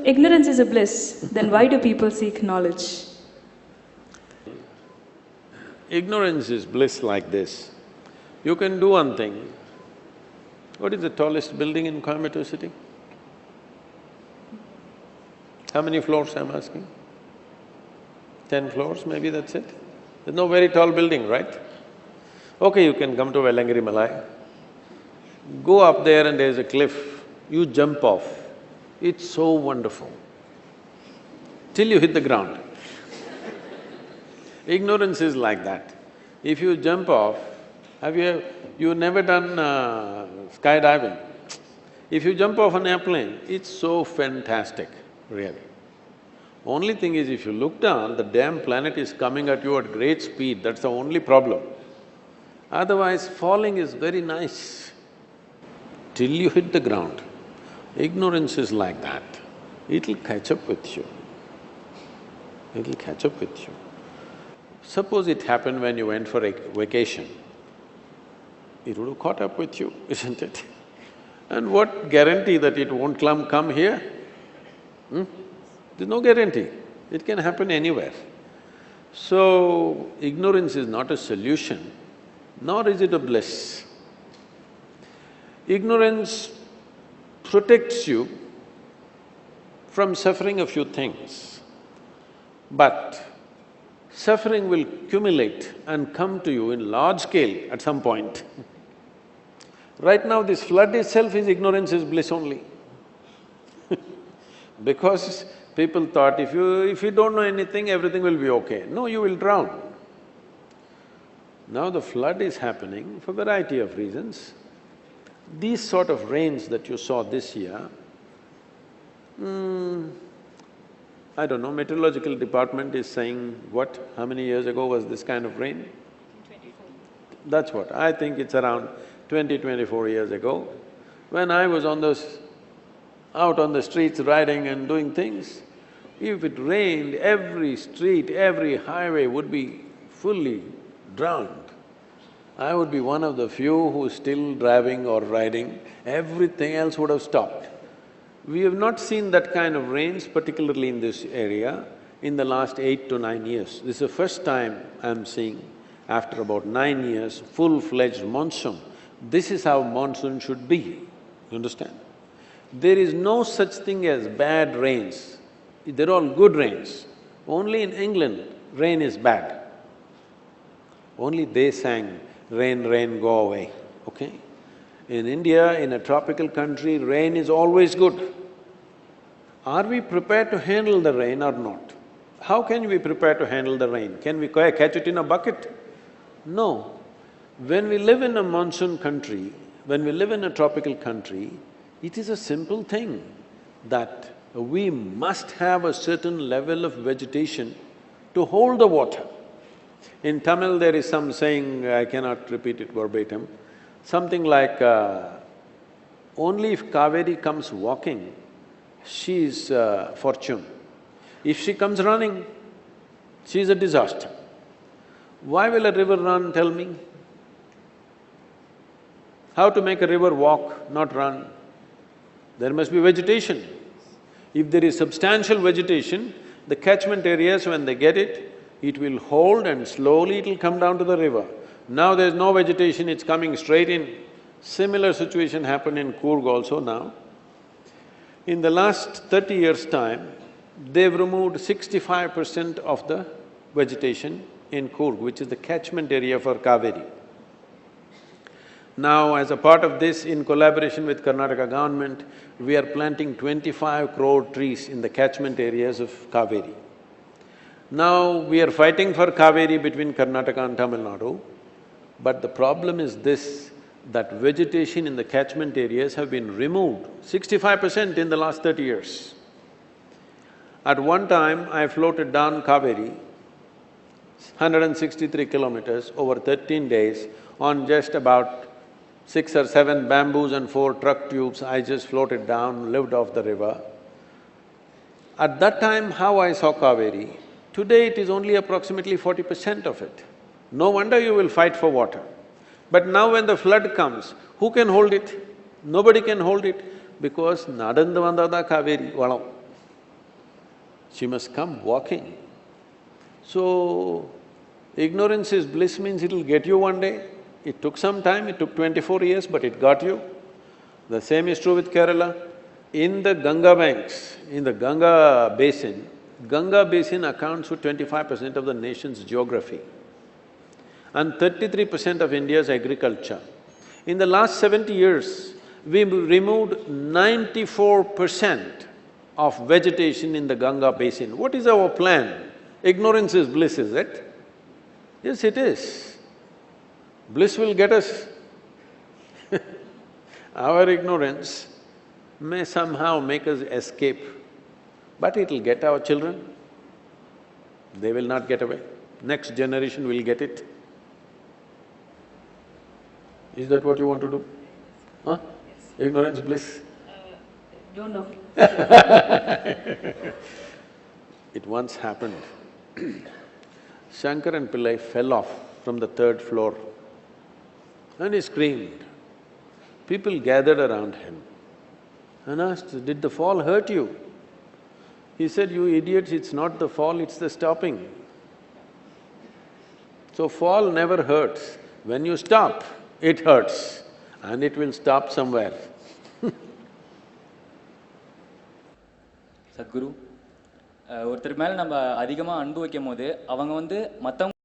ignorance is a bliss, then why do people seek knowledge? Ignorance is bliss like this. You can do one thing. What is the tallest building in Coimbatore city? How many floors I'm asking? 10 floors, maybe that's it? There's no very tall building, right? Okay, you can come to Vellangiri Malai. Go up there and there's a cliff, you jump off. It's so wonderful, till you hit the ground. Ignorance is like that. If you jump off, you've never done skydiving? If you jump off an airplane, it's so fantastic, really. Only thing is, if you look down, the damn planet is coming at you at great speed, that's the only problem. Otherwise, falling is very nice, till you hit the ground. Ignorance is like that, it'll catch up with you, it'll catch up with you. Suppose it happened when you went for a vacation, it would have caught up with you, isn't it? And what guarantee that it won't come here? There's no guarantee, it can happen anywhere. So, ignorance is not a solution, nor is it a bliss. Ignorance protects you from suffering a few things, but suffering will accumulate and come to you in large scale at some point. Right now, this flood itself is ignorance is bliss only. Because people thought if you don't know anything, everything will be okay. No, you will drown. Now the flood is happening for a variety of reasons. These sort of rains that you saw this year, I don't know, meteorological department is saying what, how many years ago was this kind of rain? 24. That's what, I think it's around 24 years ago. When I was out on the streets riding and doing things, if it rained, every street, every highway would be fully drowned. I would be one of the few who's still driving or riding, everything else would have stopped. We have not seen that kind of rains, particularly in this area, in the last 8 to 9 years. This is the first time I'm seeing, after about 9 years, full-fledged monsoon. This is how monsoon should be, you understand? There is no such thing as bad rains, they're all good rains. Only in England, rain is bad. Only they sang, rain, rain, go away, okay? In India, in a tropical country, rain is always good. Are we prepared to handle the rain or not? How can we prepare to handle the rain? Can we catch it in a bucket? No. When we live in a monsoon country, when we live in a tropical country, it is a simple thing that we must have a certain level of vegetation to hold the water. In Tamil, there is some saying, I cannot repeat it verbatim, something like, only if Kaveri comes walking, she is fortune. If she comes running, she is a disaster. Why will a river run, tell me? How to make a river walk, not run? There must be vegetation. If there is substantial vegetation, the catchment areas, when they get it, it will hold and slowly it'll come down to the river. Now there's no vegetation, it's coming straight in. Similar situation happened in Coorg also now. In the last 30 years' time, they've removed 65% of the vegetation in Coorg, which is the catchment area for Kaveri. Now, as a part of this, in collaboration with Karnataka government, we are planting 25 crore trees in the catchment areas of Kaveri. Now, we are fighting for Kaveri between Karnataka and Tamil Nadu, but the problem is this, that vegetation in the catchment areas have been removed, 65% in the last 30 years. At one time, I floated down Kaveri, 163 kilometers over 13 days on just about 6 or 7 bamboos and 4 truck tubes. I just floated down, lived off the river. At that time, how I saw Kaveri, today it is only approximately 40% of it. No wonder you will fight for water. But now when the flood comes, who can hold it? Nobody can hold it because Nadandavandada Kaveri, Valam. She must come walking. So, ignorance is bliss means it'll get you one day. It took some time, it took 24 years, but it got you. The same is true with Kerala. In the Ganga banks, in the Ganga basin accounts for 25% of the nation's geography and 33% of India's agriculture. In the last 70 years, we removed 94% of vegetation in the Ganga basin. What is our plan? Ignorance is bliss, is it? Yes, it is. Bliss will get us. Our ignorance may somehow make us escape, but it'll get our children. They will not get away. Next generation will get it. Is that what you want to do? Huh? Ignorance, bliss? Don't know. It once happened. Shankaran Pillai fell off from the third floor and he screamed. People gathered around him and asked, "Did the fall hurt you?" He said, "You idiots, it's not the fall, it's the stopping." So fall never hurts. When you stop, it hurts and it will stop somewhere. Sadhguru, ஒருத்தர் மேல நம்ம அதிகமா அன்பு வைக்கும்போது அவங்க மத்தவங்க